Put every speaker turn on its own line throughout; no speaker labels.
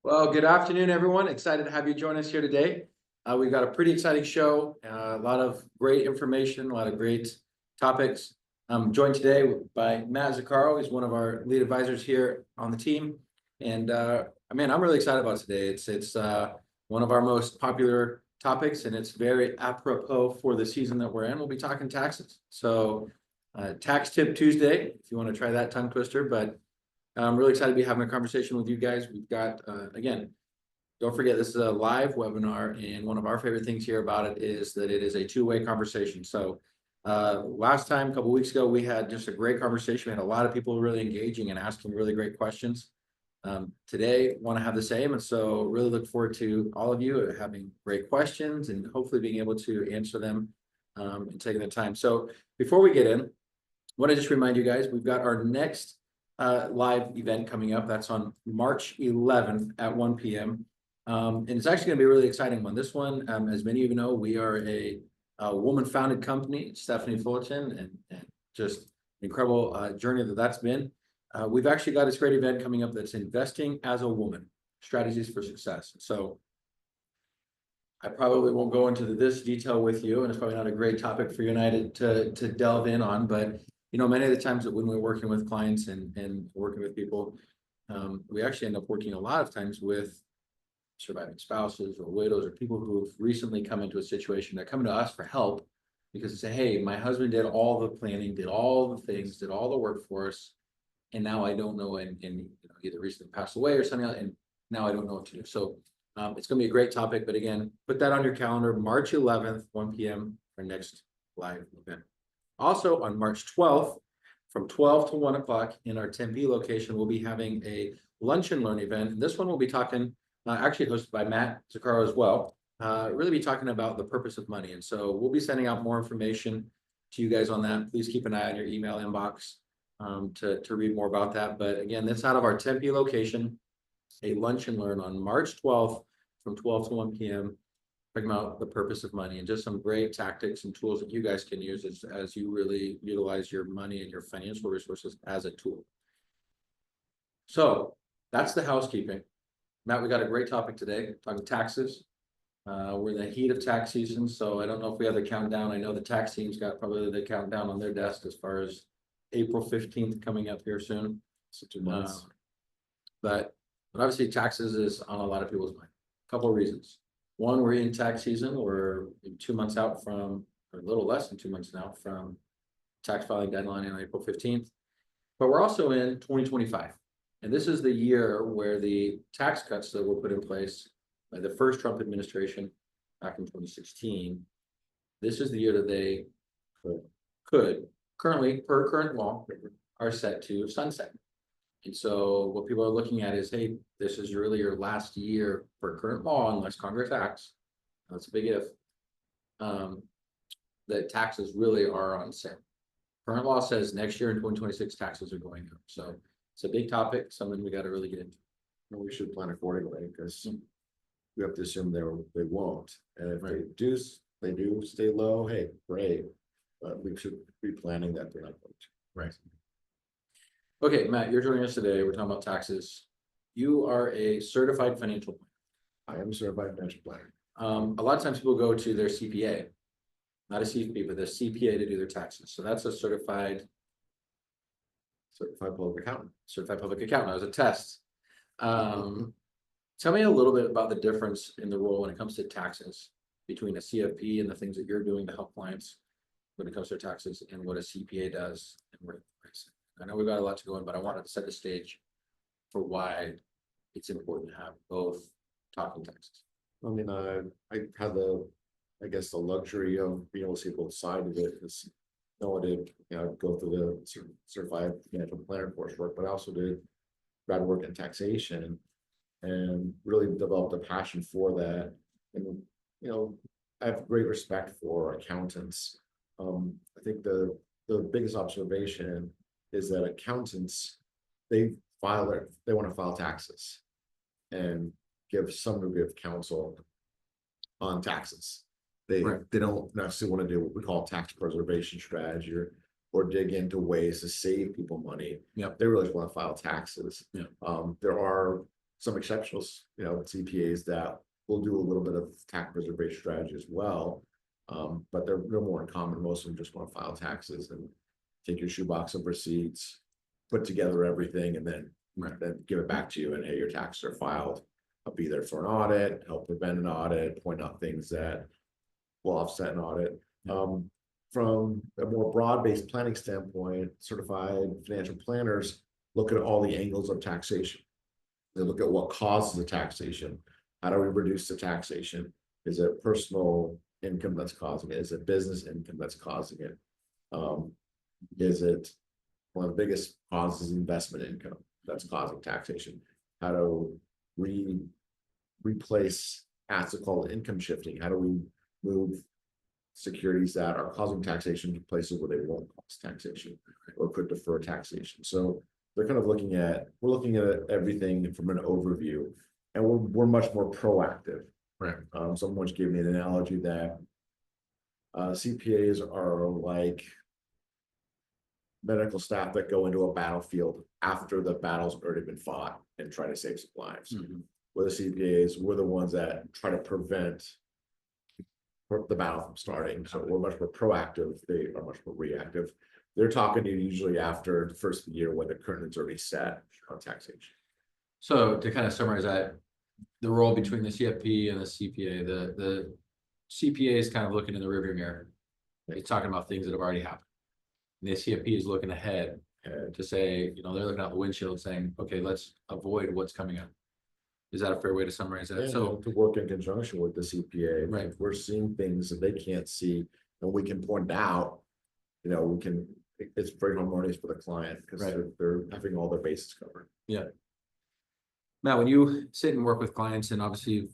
Well, good afternoon, everyone. Excited to have you join us here today. We've got a pretty exciting show, a lot of great information, a lot of great topics. I'm joined today by Matt Zaccaro. He's one of our lead advisors here on the team. And man, I'm really excited about today. It's one of our most popular topics, and it's very apropos for the season that we're in. We'll be talking taxes. So Tax Tip Tuesday, if you want to try that tongue twister, but I'm really excited to be having a conversation with you guys. We've got, again, don't forget this is a live webinar, and one of our favorite things here about it is that it is a two-way conversation. So last time, a couple weeks ago, we had just a great conversation. We had a lot of people really engaging and asking really great questions. Today, want to have the same, and so really look forward to all of you having great questions and hopefully being able to answer them and taking the time. So before we get in, I want to just remind you guys, we've got our next live event coming up. That's on March 11th at 1 p.m. And it's actually going to be a really exciting one. This one, as many of you know, we are a woman-founded company, Stephanie Fullerton, and just an incredible journey that's been. We've actually got this great event coming up that's investing as a woman, strategies for success. So I probably won't go into this detail with you, and it's probably not a great topic for you and I to delve in on, but many of the times that when we're working with clients and working with people, we actually end up working a lot of times with surviving spouses or widows or people who have recently come into a situation that come to us for help because they say, hey, my husband did all the planning, did all the things, did all the work for us, and now I don't know, and either recently passed away or something else, and now I don't know what to do. So it's going to be a great topic, but again, put that on your calendar, March 11th, 1 p.m. for next live event. Also on March 12th, from 12 to 1 o'clock in our Tempe location, we'll be having a lunch and learn event. And this one we'll be talking, actually hosted by Matt Zaccaro as well, really be talking about the purpose of money. And so we'll be sending out more information to you guys on that. Please keep an eye on your email inbox to read more about that. But again, that's out of our Tempe location, a lunch and learn on March 12th from 12 to 1 p.m. talking about the purpose of money and just some great tactics and tools that you guys can use as you really utilize your money and your financial resources as a tool. So that's the housekeeping. Matt, we got a great topic today, talking taxes. We're in the heat of tax season, so I don't know if we have the countdown. I know the tax team's got probably the countdown on their desk as far as April 15th coming up here soon.
So 2 months.
But obviously taxes is on a lot of people's mind. A couple of reasons. One, we're in tax season. We're 2 months out from, or a little less than 2 months now from tax filing deadline on April 15th. But we're also in 2025. And this is the year where the tax cuts that were put in place by the first Trump administration back in 2016, this is the year that they could currently, per current law, are set to sunset. And so what people are looking at is, hey, this is really your last year for current law, unless Congress acts. That's a big if. The taxes really are on sale. Current law says next year in 2026, taxes are going up. So it's a big topic, something we got to really get into.
And we should plan accordingly because we have to assume they won't. And if they do stay low, hey, great. But we should be planning that they're not going to.
Right. Okay, Matt, you're joining us today. We're talking about taxes. You are a certified financial planner.
I am a certified financial planner.
A lot of times people go to their CPA, not a CFP, but their CPA to do their taxes. So that's a certified
public accountant.
Certified public accountant. That was a test. Tell me a little bit about the difference in the role when it comes to taxes between a CFP and the things that you're doing to help clients when it comes to taxes and what a CPA does and where I know we've got a lot to go in, but I wanted to set the stage for why it's important to have both talking taxes.
I mean, I had the luxury of being able to see both sides of it. Because I did, go through the certified financial planner coursework, but I also did grad work in taxation and really developed a passion for that. And, I have great respect for accountants. I think the biggest observation is that accountants, they want to file taxes and give some degree of counsel on taxes. They don't necessarily want to do what we call tax preservation strategy or dig into ways to save people money.
Yep.
They really just want to file taxes.
Yep.
There are some exceptional, CPAs that will do a little bit of tax preservation strategy as well. But they're more uncommon. Most of them just want to file taxes and take your shoebox of receipts, put together everything, and then give it back to you. And hey, your taxes are filed. I'll be there for an audit, help prevent an audit, point out things that will offset an audit. From a more broad-based planning standpoint, certified financial planners look at all the angles of taxation. They look at what causes the taxation. How do we reduce the taxation? Is it personal income that's causing it? Is it business income that's causing it? Is it one of the biggest causes investment income that's causing taxation? How do we replace assets called income shifting? How do we move securities that are causing taxation to places where they won't cause taxation or could defer taxation? So they're kind of we're looking at everything from an overview, and we're much more proactive.
Right.
Someone once gave me an analogy that CPAs are like medical staff that go into a battlefield after the battle's already been fought and try to save some lives. Where the CPAs, we're the ones that try to prevent the battle from starting. So we're much more proactive. They are much more reactive. They're talking to you usually after the first of the year when the curtain's already set on taxation.
So to kind of summarize that, the role between the CFP and the CPA, the CPA is kind of looking in the rearview mirror. He's talking about things that have already happened. And the CFP is looking ahead to say, they're looking out the windshield saying, okay, let's avoid what's coming up. Is that a fair way to summarize that?
Yeah,
so
to work in conjunction with the CPA,
right.
If we're seeing things that they can't see and we can point out, it's very harmonious for the client because they're having all their bases covered.
Yeah. Now, when you sit and work with clients, and obviously,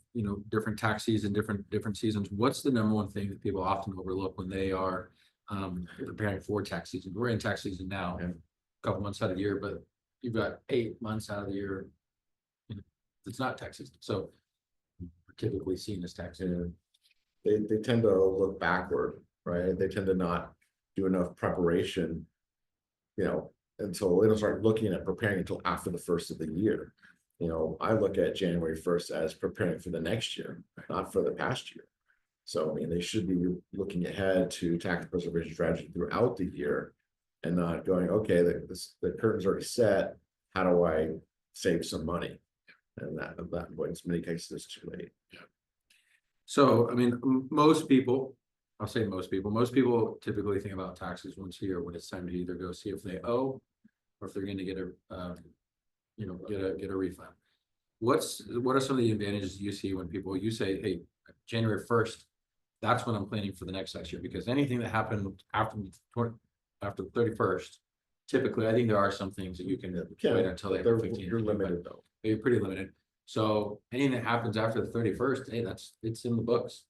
different tax seasons, different seasons, what's the number one thing that people often overlook when they are preparing for tax season? We're in tax season now, a couple months out of the year, but you've got 8 months out of the year. It's not tax season, so we're typically seen as tax season.
They tend to look backward, right? They tend to not do enough preparation, until they don't start looking at preparing until after the first of the year. I look at January 1st as preparing for the next year, not for the past year. So, they should be looking ahead to tax preservation strategy throughout the year and not going, okay, the curtain's already set. How do I save some money? And that in many cases is too late.
Yeah. So, most people typically think about taxes once a year when it's time to either go see if they owe or if they're going to get a refund. What are some of the advantages you see when you say, hey, January 1st, that's when I'm planning for the next tax year? Because anything that happened after the 31st, typically, I think there are some things that you can wait until they have 15.
You're limited though.
You're pretty limited. So anything that happens after the 31st, hey, it's in the books.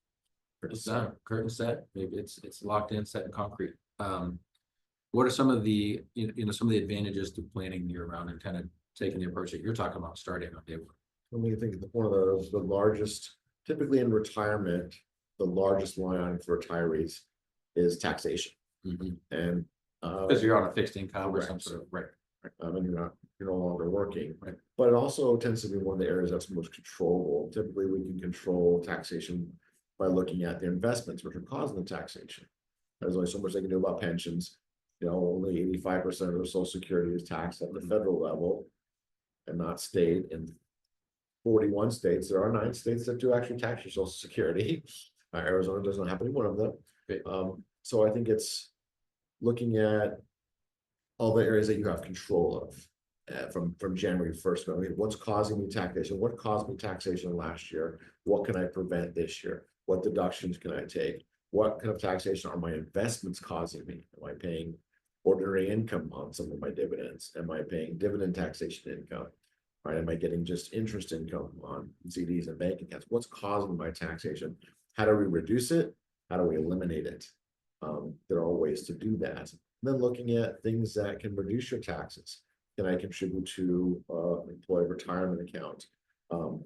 It's done. Curtain set. Maybe it's locked in, set in concrete. What are some of the some of the advantages to planning year round and kind of taking the approach that you're talking about starting on day one?
I think one of the largest, typically in retirement, the largest line item for retirees is taxation. And
because you're on a fixed income or some sort of
and you're no longer working, but it also tends to be one of the areas that's most controllable. Typically, we can control taxation by looking at the investments which are causing the taxation. There's only so much they can do about pensions. Only 85% of Social Security is taxed at the federal level and not state. In 41 states, there are 9 states that do actually tax your Social Security. Arizona doesn't have any one of them. So I think it's looking at all the areas that you have control of from January 1st. What's causing me taxation? What caused me taxation last year? What can I prevent this year? What deductions can I take? What kind of taxation are my investments causing me? Am I paying ordinary income on some of my dividends? Am I paying dividend taxation income? Right? Am I getting just interest income on CDs and bank accounts? What's causing my taxation? How do we reduce it? How do we eliminate it? There are ways to do that. And then looking at things that can reduce your taxes. Can I contribute to an employee retirement account?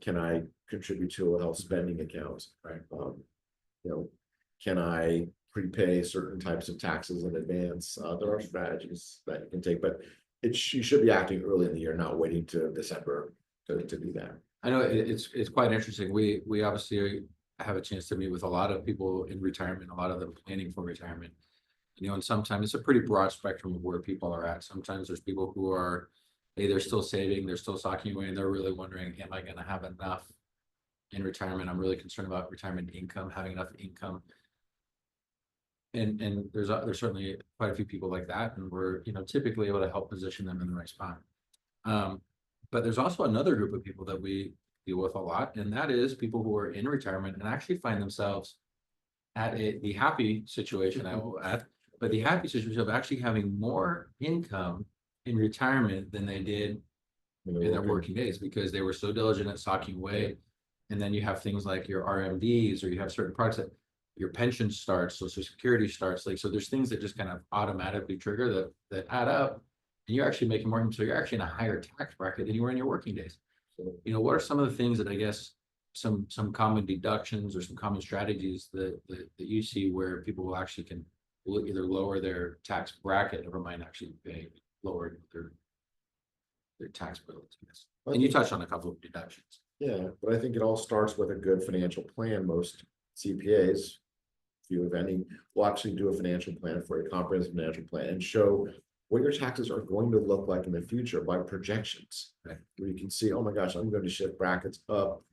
Can I contribute to a health spending account? Right. Can I prepay certain types of taxes in advance? There are strategies that you can take, but you should be acting early in the year, not waiting to December to do that.
I know it's quite interesting. We obviously have a chance to meet with a lot of people in retirement, a lot of them planning for retirement. And sometimes it's a pretty broad spectrum of where people are at. Sometimes there's people who are, hey, they're still saving, they're still socking away, and they're really wondering, am I going to have enough in retirement? I'm really concerned about retirement income, having enough income. And there's certainly quite a few people like that, and we're typically able to help position them in the right spot. But there's also another group of people that we deal with a lot, and that is people who are in retirement and actually find themselves at the happy situation I will add, but the happy situation of actually having more income in retirement than they did in their working days because they were so diligent at socking away. And then you have things like your RMDs, or you have certain products that your pension starts, Social Security starts. So there's things that just kind of automatically trigger that add up, and you're actually making more. So you're actually in a higher tax bracket than you were in your working days. What are some of the things that I guess some common deductions or some common strategies that you see where people will actually will either lower their tax bracket, never mind actually pay lower their tax bills? And you touched on a couple of deductions.
Yeah, but I think it all starts with a good financial plan. Most CPAs, few of any, will actually do a financial plan for a comprehensive financial plan and show what your taxes are going to look like in the future by projections.
Right.
Where you can see, oh my gosh, I'm going to shift brackets up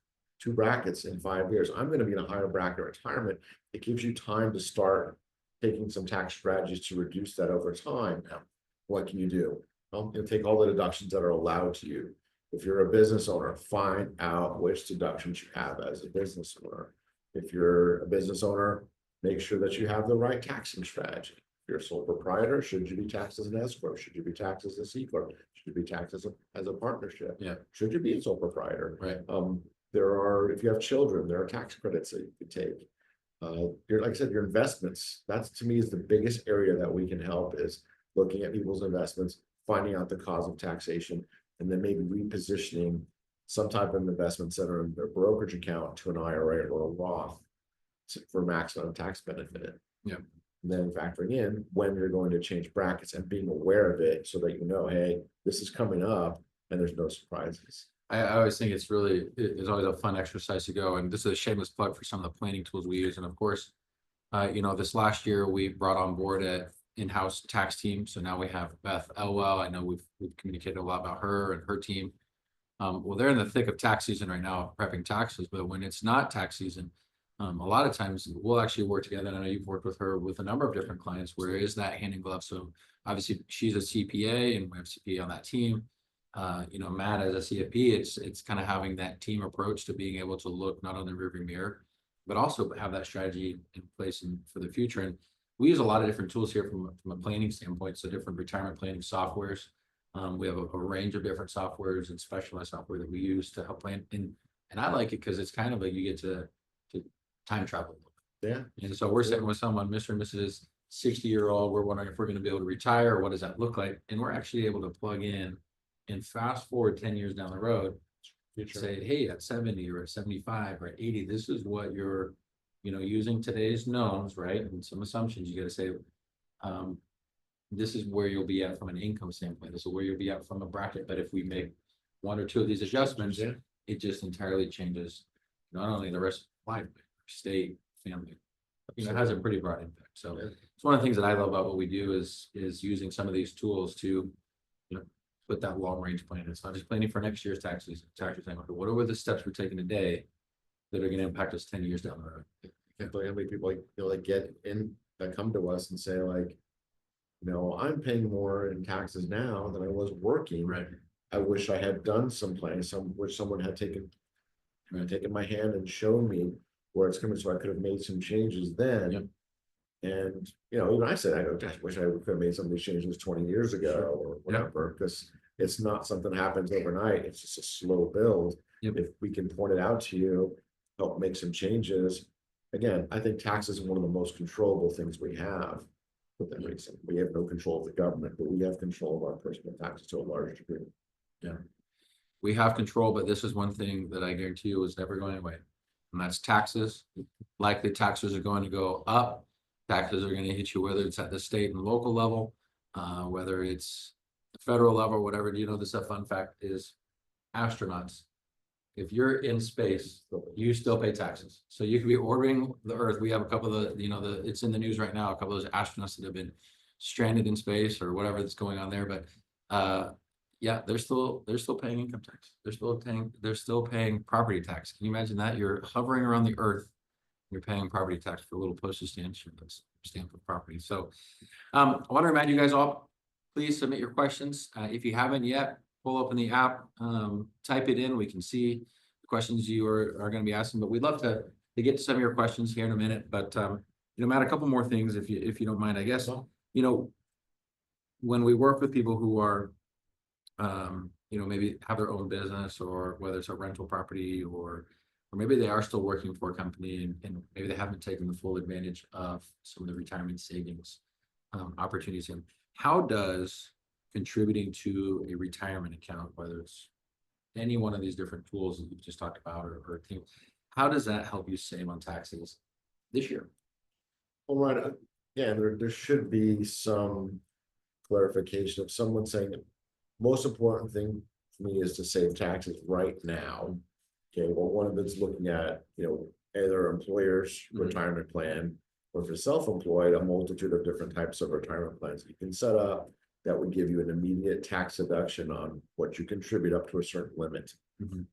2 brackets in 5 years. I'm going to be in a higher bracket retirement. It gives you time to start taking some tax strategies to reduce that over time. Now, what can you do? Well, you take all the deductions that are allowed to you. If you're a business owner, find out which deductions you have as a business owner. If you're a business owner, make sure that you have the right taxing strategy. If you're a sole proprietor, should you be taxed as an S corp? Should you be taxed as a C corp? Should you be taxed as a partnership?
Yeah.
Should you be a sole proprietor?
Right.
If you have children, there are tax credits that you could take. Like I said, your investments, that's to me is the biggest area that we can help, is looking at people's investments, finding out the cause of taxation, and then maybe repositioning some type of investments that are in their brokerage account to an IRA or a Roth for maximum tax benefit.
Yeah.
And then factoring in when you're going to change brackets and being aware of it so that you know, hey, this is coming up and there's no surprises.
I always think it's always a fun exercise to go. And this is a shameless plug for some of the planning tools we use. And of course, this last year we brought on board an in-house tax team. So now we have Beth Elwell. I know we've communicated a lot about her and her team. Well, they're in the thick of tax season right now, prepping taxes. But when it's not tax season, a lot of times we'll actually work together. And I know you've worked with her with a number of different clients where it is that hand in glove. So obviously she's a CPA and we have CPA on that team. Matt as a CFP, it's kind of having that team approach to being able to look not only rearview mirror, but also have that strategy in place for the future. And we use a lot of different tools here from a planning standpoint. So different retirement planning softwares. We have a range of different softwares and specialized software that we use to help plan. And I like it because it's kind of like you get to time travel.
Yeah.
And so we're sitting with someone, Mr. and Mrs. 60-year-old. We're wondering if we're going to be able to retire, or what does that look like? And we're actually able to plug in and fast forward 10 years down the road, say, hey, at 70 or at 75 or at 80, this is what you're, using today's knowns, right? And some assumptions, you got to say, this is where you'll be at from an income standpoint. This is where you'll be at from a bracket. But if we make 1 or 2 of these adjustments, it just entirely changes not only the rest of life, but state, family. It has a pretty broad impact. So it's one of the things that I love about what we do is using some of these tools to, put that long range plan. It's not just planning for next year's taxes. Tax saying, okay, what are the steps we're taking today that are going to impact us 10 years down the road?
I can't believe how many people get in that come to us and say, like, I'm paying more in taxes now than I was working.
Right.
I wish I had done some planning, wish someone had taken my hand and shown me where it's coming, so I could have made some changes then.
Yep.
And even I said, I wish I could have made some of these changes 20 years ago or whatever, because it's not something that happens overnight. It's just a slow build.
Yep.
If we can point it out to you, help make some changes. Again, I think taxes is one of the most controllable things we have. For that reason, we have no control of the government, but we have control of our personal taxes to a large degree.
Yeah, we have control, but this is one thing that I guarantee you is never going away, and that's taxes. Likely taxes are going to go up. Taxes are going to hit you, whether it's at the state and local level, whether it's the federal level, whatever. The fun fact is astronauts, if you're in space, you still pay taxes. So you could be orbiting the Earth. We have a couple of it's in the news right now, a couple of those astronauts that have been stranded in space or whatever that's going on there. But yeah, they're still paying income tax. They're still paying property tax. Can you imagine that? You're hovering around the Earth, you're paying property tax for a little postage stamp of property. So I want to remind you guys all, please submit your questions. If you haven't yet, pull open the app, type it in. We can see the questions you are going to be asking, but we'd love to get to some of your questions here in a minute. But Matt, a couple more things, if you don't mind, I guess. When we work with people who are, maybe have their own business, or whether it's a rental property, or maybe they are still working for a company, and maybe they haven't taken the full advantage of some of the retirement savings opportunities. And how does contributing to a retirement account, whether it's any one of these different tools that you've just talked about, or a team, how does that help you save on taxes this year?
All right, yeah, there should be some clarification of someone saying the most important thing for me is to save taxes right now. Okay, well, one of it's looking at, either employer's retirement plan, or if you're self-employed, a multitude of different types of retirement plans you can set up that would give you an immediate tax deduction on what you contribute up to a certain limit.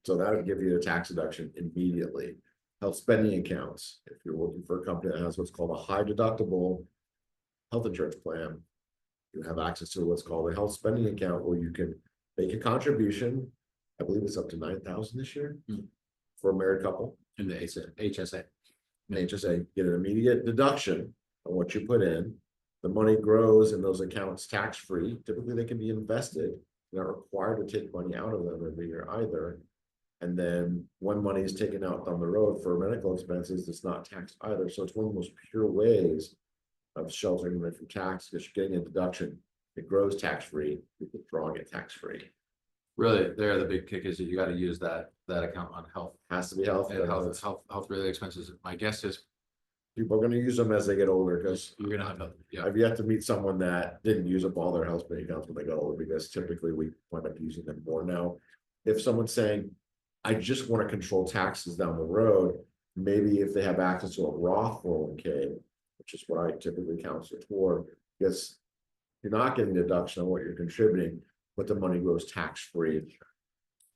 So that would give you a tax deduction immediately. Health spending accounts, if you're working for a company that has what's called a high deductible health insurance plan, you have access to what's called a health spending account, where you can make a contribution. I believe it's up to 9,000 this year for a married couple.
In the HSA.
HSA, get an immediate deduction on what you put in. The money grows in those accounts tax-free. Typically, they can be invested. You're not required to take money out of them every year either. And then when money is taken out down the road for medical expenses, it's not taxed either. So it's one of the most pure ways of sheltering them from tax, because you're getting a deduction. It grows tax-free, you're withdrawing it tax-free.
Really, there, the big kick is that you got to use that account on health.
Has to be health.
And health related expenses. My guess is
people are going to use them as they get older, because
you're gonna have to. Yeah.
I've yet to meet someone that didn't use up all their health spending accounts when they got older, because typically we wind up using them more now. If someone's saying, I just want to control taxes down the road, maybe if they have access to a Roth 401k, which is what I typically counsel for, because you're not getting a deduction on what you're contributing, but the money grows tax-free.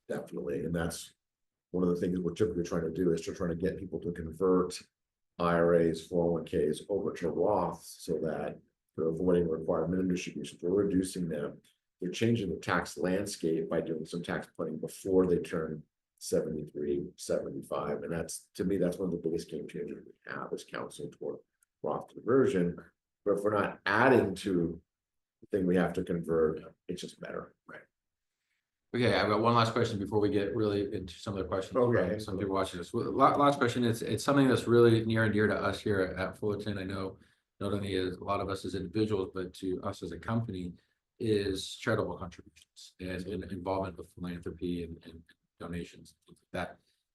Definitely. And that's one of the things we're typically trying to do, is to try to get people to convert IRAs, 401ks over to Roths, so that they're avoiding required minimum distributions. We're reducing them. They're changing the tax landscape by doing some tax planning before they turn 73, 75. And that's, to me, that's one of the biggest game changers we have, is counseling toward Roth conversion. But if we're not adding to the thing we have to convert, it's just better.
Right. Okay, I've got one last question before we get really into some of the questions.
Okay.
Some people watching this. Last question. It's something that's really near and dear to us here at Fullerton. I know not only is a lot of us as individuals, but to us as a company, is charitable contributions and involvement with philanthropy and donations, things like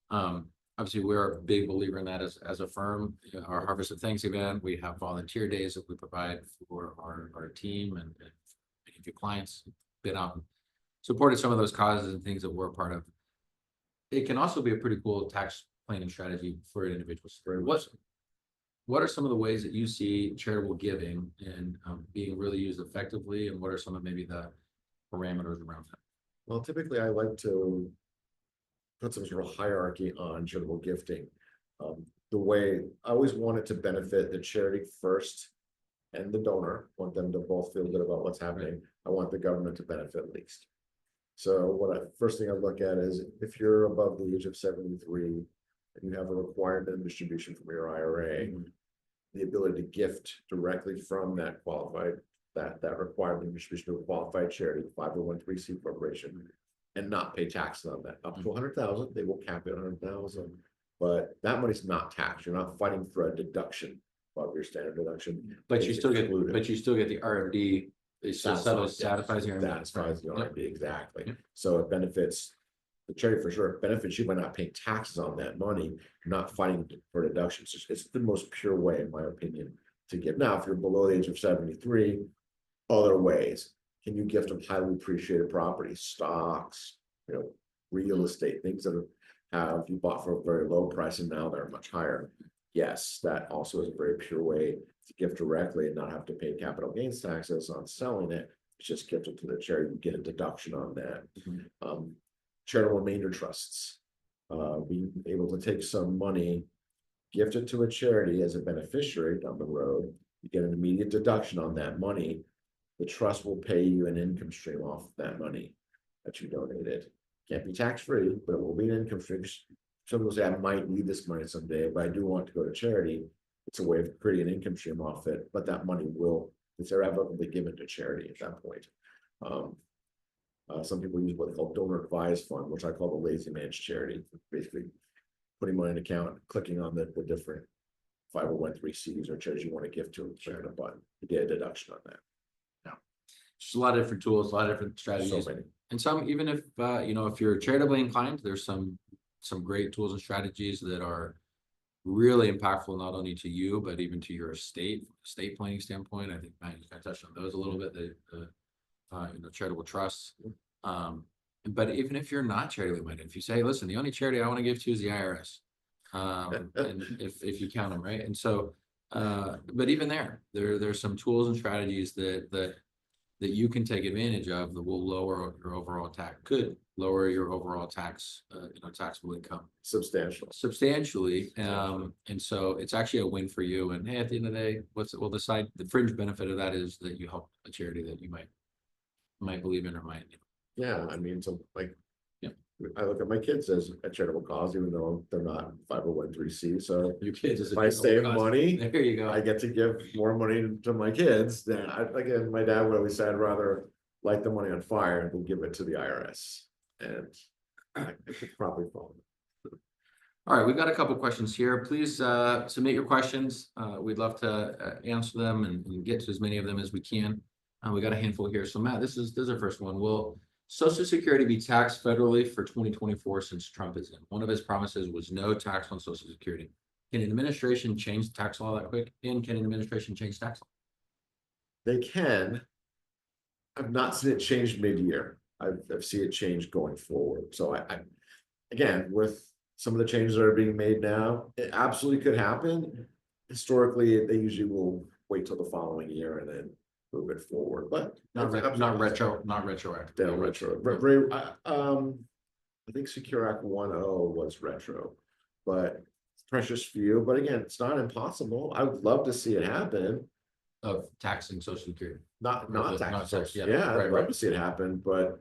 that. Obviously, we're a big believer in that as a firm. Our Harvest of Thanks event, we have volunteer days that we provide for our team, and many of your clients been out and supported some of those causes and things that we're a part of. It can also be a pretty cool tax planning strategy for individuals. What are some of the ways that you see charitable giving and being really used effectively, and what are some of maybe the parameters around that?
Well, typically I like to put some sort of hierarchy on charitable gifting. The way I always want it to benefit the charity first and the donor. I want them to both feel good about what's happening. I want the government to benefit least. So first thing I look at is, if you're above the age of 73 and you have a required minimum distribution from your IRA, the ability to gift directly from that required minimum distribution to a qualified charity, 501(c) corporation, and not pay taxes on that. Up to 100,000, they will cap it at 100,000, but that money's not taxed. You're not fighting for a deduction above your standard deduction.
But you still get the RMD. It satisfies the RMD.
Satisfies the RMD, exactly.
Yep.
So it benefits the charity for sure. It benefits you by not paying taxes on that money, not fighting for deductions. It's the most pure way, in my opinion, to give. Now, if you're below the age of 73, other ways. Can you gift them highly appreciated property, stocks, real estate, things that have you bought for a very low price and now they're much higher. Yes, that also is a very pure way to gift directly and not have to pay capital gains taxes on selling it. It's just gifted to the charity, you get a deduction on that. Charitable remainder trusts, being able to take some money, gift it to a charity as a beneficiary down the road, you get an immediate deduction on that money. The trust will pay you an income stream off that money that you donated. Can't be tax-free, but it will be an income stream. Some people say, I might need this money someday, but I do want to go to charity. It's a way of creating an income stream off it, but that money will, it's irrevocably given to charity at that point. Some people use what they call donor advised fund, which I call the lazy man's charity. Basically, putting money in an account, clicking on the different 501(c)(3)s or charities you want to give to, clicking a button to get a deduction on that.
Just a lot of different tools, a lot of different
So
strategies.
many.
And some, even if, if you're charitably inclined, there's some great tools and strategies that are really impactful, not only to you, but even to your estate planning standpoint. I think Matt, you kind of touched on those a little bit, the charitable trusts. But even if you're not charitably minded, if you say, listen, the only charity I want to give to is the IRS, and if you count them, right? And so, but even there's some tools and strategies that you can take advantage of that will lower your overall tax, could lower your overall tax, taxable income substantially. And so it's actually a win for you. And hey, at the end of the day, the fringe benefit of that is that you help a charity that you might believe in or might.
Yeah, I mean, so like,
yeah,
I look at my kids as a charitable cause, even though they're not 501(c)(3). So
your kids,
if I save money,
there you go.
I get to give more money to my kids. Then again, my dad would always say, I'd rather light the money on fire than give it to the IRS. And I could probably follow.
All right, we've got a couple questions here. Please submit your questions. We'd love to answer them and get to as many of them as we can. We got a handful here. So Matt, this is our first one. Will Social Security be taxed federally for 2024 since Trump is in? One of his promises was no tax on Social Security. Can an administration change tax law that quick? And can an administration change tax law?
They can. I've not seen it change mid-year. I've seen it change going forward. So I again, with some of the changes that are being made now, it absolutely could happen. Historically, they usually will wait till the following year and then move it forward, but
not retroactive.
They're retro. I think Secure Act 1.0 was retro, but precious few. But again, it's not impossible. I would love to see it happen.
Of taxing Social Security,
not taxing.
Yeah,
I'd love to see it happen, but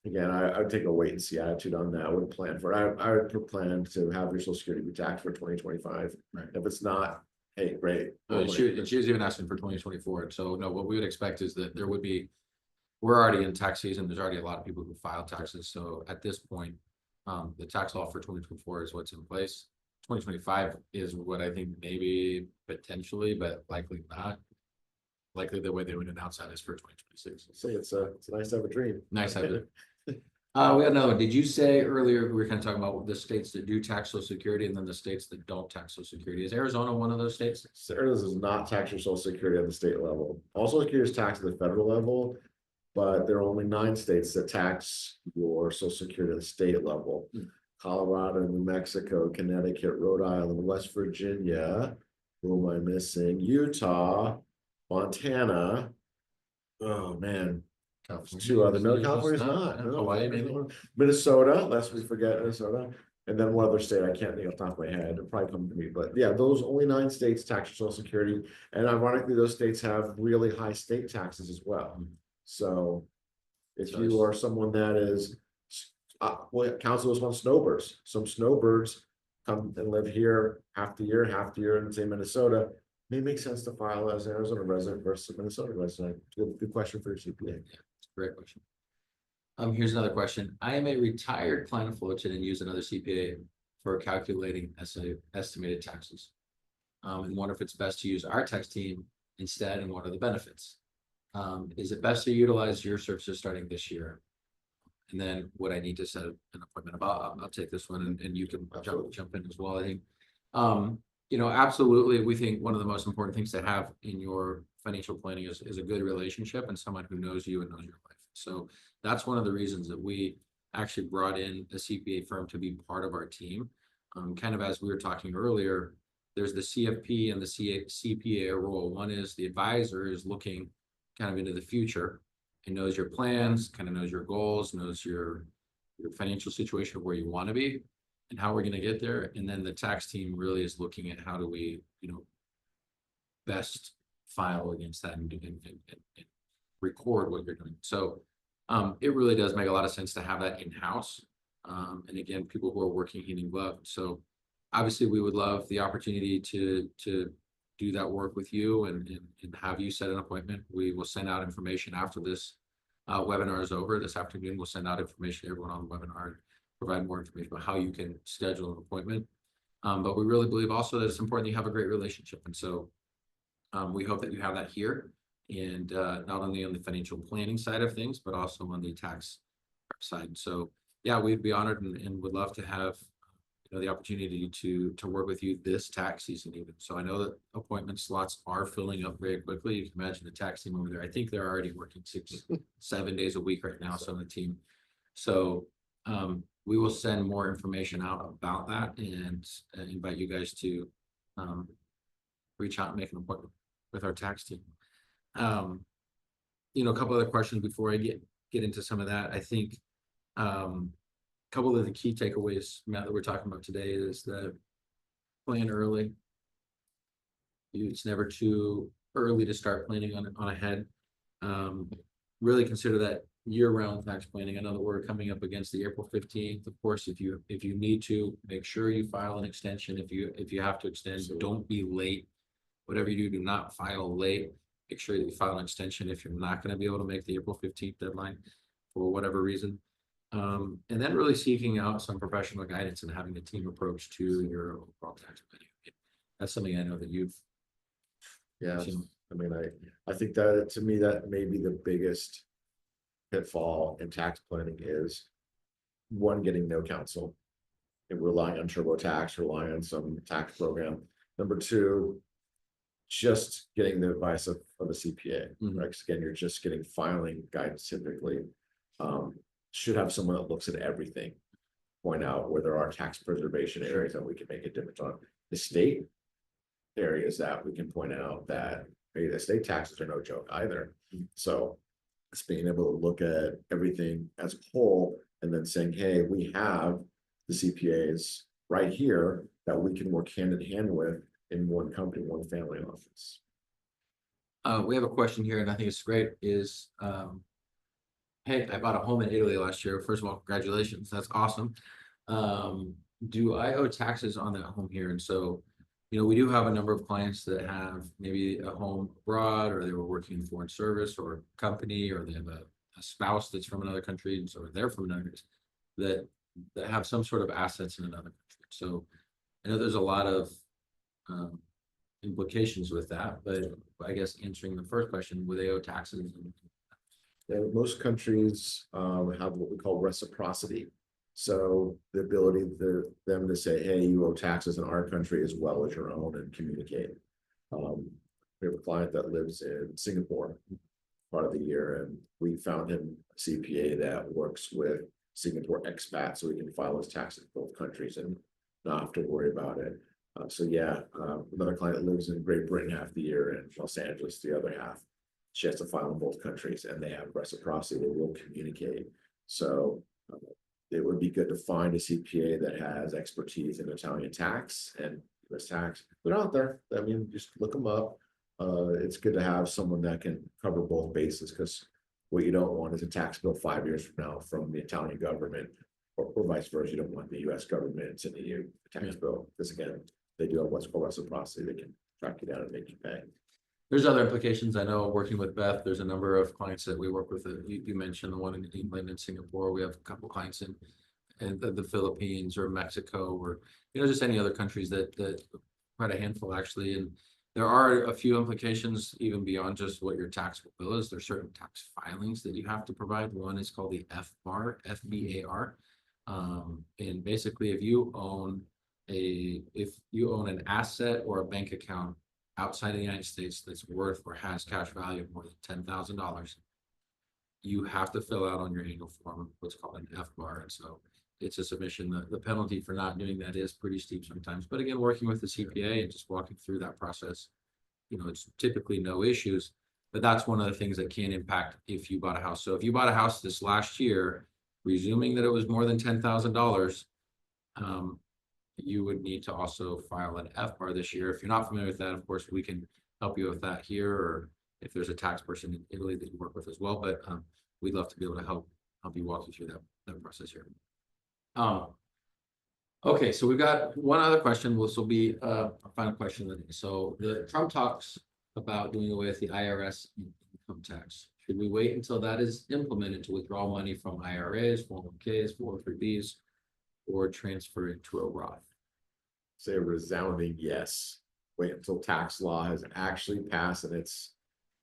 again, I would take a wait and see attitude on that. I would plan for it. I would plan to have your Social Security be taxed for 2025.
Right.
If it's not, hey, great.
She was even asking for 2024. So no, what we would expect is that we're already in tax season. There's already a lot of people who file taxes. So at this point, the tax law for 2024 is what's in place. 2025 is what I think maybe potentially, but likely not. Likely the way they would announce that is for 2026.
Say it's nice to have a dream.
Nice to have it. We got another one. Did you say earlier, we were kind of talking about the states that do tax Social Security and then the states that don't tax Social Security? Is Arizona one of those states?
Arizona does not tax your Social Security at the state level. All Social Security is taxed at the federal level, but there are only 9 states that tax your Social Security at the state level. Colorado, New Mexico, Connecticut, Rhode Island, West Virginia. Who am I missing? Utah, Montana. Oh man. 2 other. No, California's not. No,
Hawaii, maybe.
Minnesota, lest we forget Minnesota. And then one other state I can't think off the top of my head. It'll probably come to me. But yeah, those only 9 states tax your Social Security. And ironically, those states have really high state taxes as well. So if you are someone that is council is on snowbirds. Some snowbirds come and live here half the year in say Minnesota. May make sense to file as an Arizona resident versus a Minnesota resident. Good question for your CPA.
Great question. Here's another question. I am a retired client of Fullerton and use another CPA for calculating estimated taxes. And wonder if it's best to use our tax team instead, and what are the benefits? Is it best to utilize your services starting this year? And then would I need to set an appointment about? I'll take this one, and you can jump in as well. I think, absolutely. We think one of the most important things to have in your financial planning is a good relationship and someone who knows you and knows your life. So that's one of the reasons that we actually brought in a CPA firm to be part of our team. Kind of as we were talking earlier, there's the CFP and the CPA role. One is the advisor is looking kind of into the future and knows your plans, kind of knows your goals, knows your financial situation of where you want to be and how we're going to get there. And then the tax team really is looking at how do we, best file against that and record what you're doing. So it really does make a lot of sense to have that in-house. And again, people who are working hand in glove. So obviously we would love the opportunity to do that work with you and have you set an appointment. We will send out information after this webinar is over this afternoon. We'll send out information to everyone on the webinar and provide more information about how you can schedule an appointment. But we really believe also that it's important that you have a great relationship. And so we hope that you have that here, and not only on the financial planning side of things, but also on the tax side. So yeah, we'd be honored and would love to have the opportunity to work with you this tax season even. So I know that appointment slots are filling up very quickly. You can imagine the tax team over there. I think they're already working 6-7 days a week right now, some of the team. So we will send more information out about that and invite you guys to reach out and make an appointment with our tax team. A couple other questions before I get into some of that. I think a couple of the key takeaways, Matt, that we're talking about today is that plan early. It's never too early to start planning on ahead. Really consider that year-round tax planning. I know that we're coming up against the April 15th. Of course, if you need to, make sure you file an extension. If you have to extend, don't be late. Whatever you do not file late. Make sure that you file an extension if you're not going to be able to make the April 15th deadline for whatever reason. And then really seeking out some professional guidance and having a team approach to your overall tax planning. That's something I know that you've seen.
I mean, I think that to me, that may be the biggest pitfall in tax planning is one, getting no counsel and relying on TurboTax, relying on some tax program. Number two, just getting the advice of a CPA, right? Because again, you're just getting filing guidance typically. Should have someone that looks at everything, point out where there are tax preservation areas that we can make a difference on. The state areas that we can point out that hey, the state taxes are no joke either. So it's being able to look at everything as a whole and then saying, hey, we have the CPAs right here that we can work hand in hand with in one company, one family office.
We have a question here, and I think it's great. Is hey, I bought a home in Italy last year. First of all, congratulations. That's awesome. Do I owe taxes on that home here? And so, we do have a number of clients that have maybe a home abroad, or they were working in foreign service or company, or they have a spouse that's from another country, and so they're from another country that have some sort of assets in another country. So I know there's a lot of implications with that, but I guess answering the first question, would they owe taxes?
Most countries have what we call reciprocity. So the ability for them to say, hey, you owe taxes in our country as well as your own and communicate. We have a client that lives in Singapore part of the year, and we found him a CPA that works with Singapore expats so he can file his taxes in both countries and not have to worry about it. Another client that lives in Great Britain half the year and Los Angeles the other half. She has to file in both countries, and they have reciprocity. They will communicate. So it would be good to find a CPA that has expertise in Italian tax and US tax. They're out there. I mean, just look them up. It's good to have someone that can cover both bases, because what you don't want is a tax bill 5 years from now from the Italian government, or vice versa. You don't want the US government sending you a tax bill, because again, they do have what's called reciprocity. They can track you down and make you pay.
There's other implications. I know working with Beth, there's a number of clients that we work with. You mentioned the one in England and Singapore. We have a couple clients in the Philippines or Mexico, or just any other countries that quite a handful actually. And there are a few implications even beyond just what your taxable bill is. There's certain tax filings that you have to provide. One is called the FBAR, FBAR. And basically, if you own an asset or a bank account outside of the United States that's worth or has cash value of more than $10,000, you have to fill out on your annual form what's called an FBAR. And so it's a submission. The penalty for not doing that is pretty steep sometimes. But again, working with the CPA and just walking through that process, it's typically no issues. But that's one of the things that can impact if you bought a house. So if you bought a house this last year, presuming that it was more than $10,000, you would need to also file an FBAR this year. If you're not familiar with that, of course, we can help you with that here, or if there's a tax person in Italy that you work with as well. But we'd love to be able to help you walk you through that process here. Okay, so we've got one other question. This will be our final question of the day. So the Trump talks about doing away with the IRS income tax. Should we wait until that is implemented to withdraw money from IRAs, 401ks, 403bs, or transfer it to a Roth?
Say a resounding yes. Wait until tax law has actually passed and it's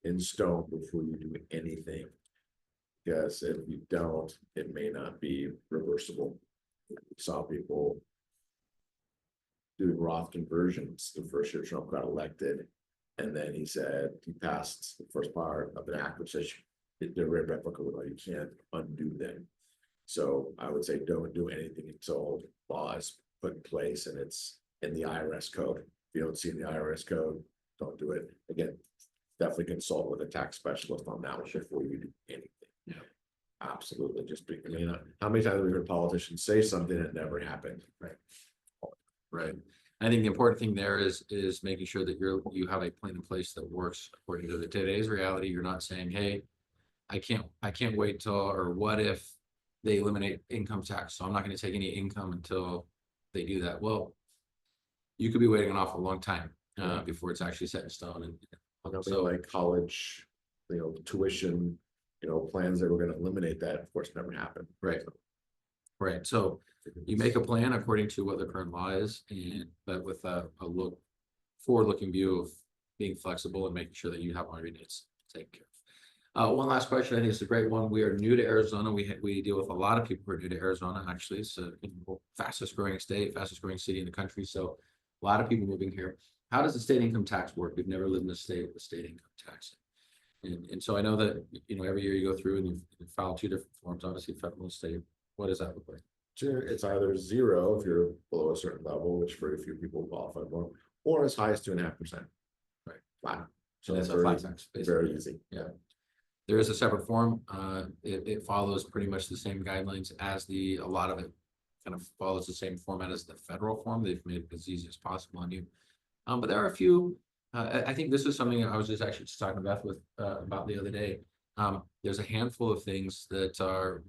in stone before you do anything. Because if you don't, it may not be reversible. We saw people doing Roth conversions the first year Trump got elected. And then he said he passed the first part of an act which says they're irrevocable, you can't undo them. So I would say don't do anything until law is put in place and it's in the IRS code. If you don't see in the IRS code, don't do it. Again, definitely consult with a tax specialist on that before you do anything.
Yeah.
Absolutely. Just be, how many times have we heard politicians say something that never happened?
Right. I think the important thing there is making sure that you have a plan in place that works according to today's reality. You're not saying, hey, I can't wait till, or what if they eliminate income tax, so I'm not going to take any income until they do that. Well, you could be waiting an awful long time before it's actually set in stone. And
so like college, tuition, plans that were going to eliminate that, of course, never happened.
Right. Right. So you make a plan according to what the current law is, but with a forward-looking view of being flexible and making sure that you have all your needs taken care of. One last question. I think it's a great one. We are new to Arizona. We deal with a lot of people who are new to Arizona. Actually, it's the fastest growing state, fastest growing city in the country. So a lot of people moving here. How does the state income tax work? We've never lived in a state with state income tax. And so I know that, every year you go through and you file two different forms, obviously federal and state. What does that look like?
Sure, it's either 0 if you're below a certain level, which very few people qualify for, or as high as 2.5%.
Right.
Flat.
So that's a flat tax.
Very easy.
Yeah. There is a separate form. It follows pretty much the same guidelines as a lot of it kind of follows the same format as the federal form. They've made it as easy as possible on you. But there are a few, I think this is something I was just talking about the other day. There's a handful of things that are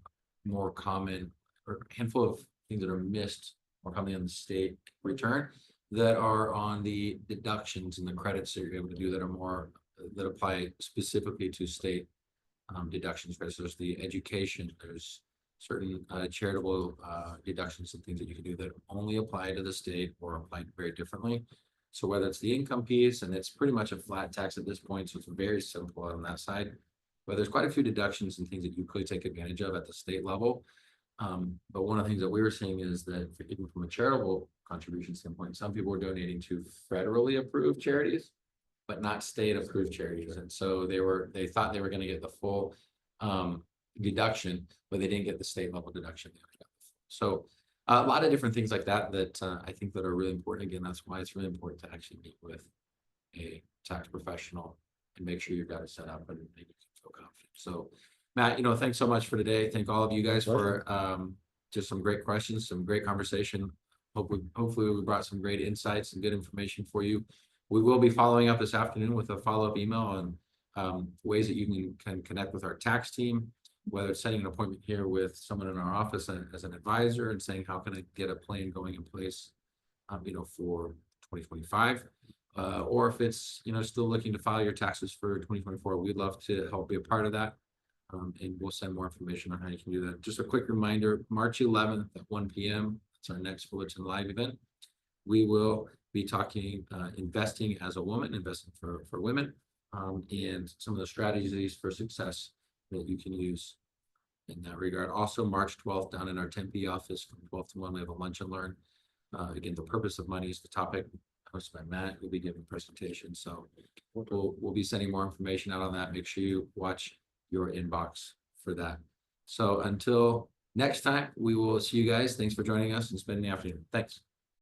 more common, or a handful of things that are missed more commonly on the state return that are on the deductions and the credits that you're able to do that apply specifically to state deductions. So there's the education, there's certain charitable deductions and things that you can do that only apply to the state or apply very differently. So whether it's the income piece, and it's pretty much a flat tax at this point, so it's very simple on that side. But there's quite a few deductions and things that you could take advantage of at the state level. But one of the things that we were seeing is that even from a charitable contribution standpoint, some people were donating to federally approved charities, but not state approved charities. And so they thought they were going to get the full deduction, but they didn't get the state level deduction. So a lot of different things like that I think that are really important. Again, that's why it's really important to actually meet with a tax professional and make sure you've got it set up and make you feel confident. So Matt, thanks so much for today. Thank all of you guys for just some great questions, some great conversation. Hopefully we brought some great insights and good information for you. We will be following up this afternoon with a follow-up email on ways that you can connect with our tax team, whether it's setting an appointment here with someone in our office as an advisor and saying, how can I get a plan going in place, for 2025, or if it's, still looking to file your taxes for 2024, we'd love to help be a part of that. And we'll send more information on how you can do that. Just a quick reminder, March 11th at 1 p.m. It's our next Fullerton Live event. We will be talking investing as a woman, investing for women, and some of the strategies for success that you can use in that regard. Also, March 12th down in our Tempe office from 12 to 1, we have a lunch and learn. Again, the purpose of money is the topic. Hosted by Matt, who'll be giving a presentation. So we'll be sending more information out on that. Make sure you watch your inbox for that. So until next time, we will see you guys. Thanks for joining us and spending the afternoon. Thanks.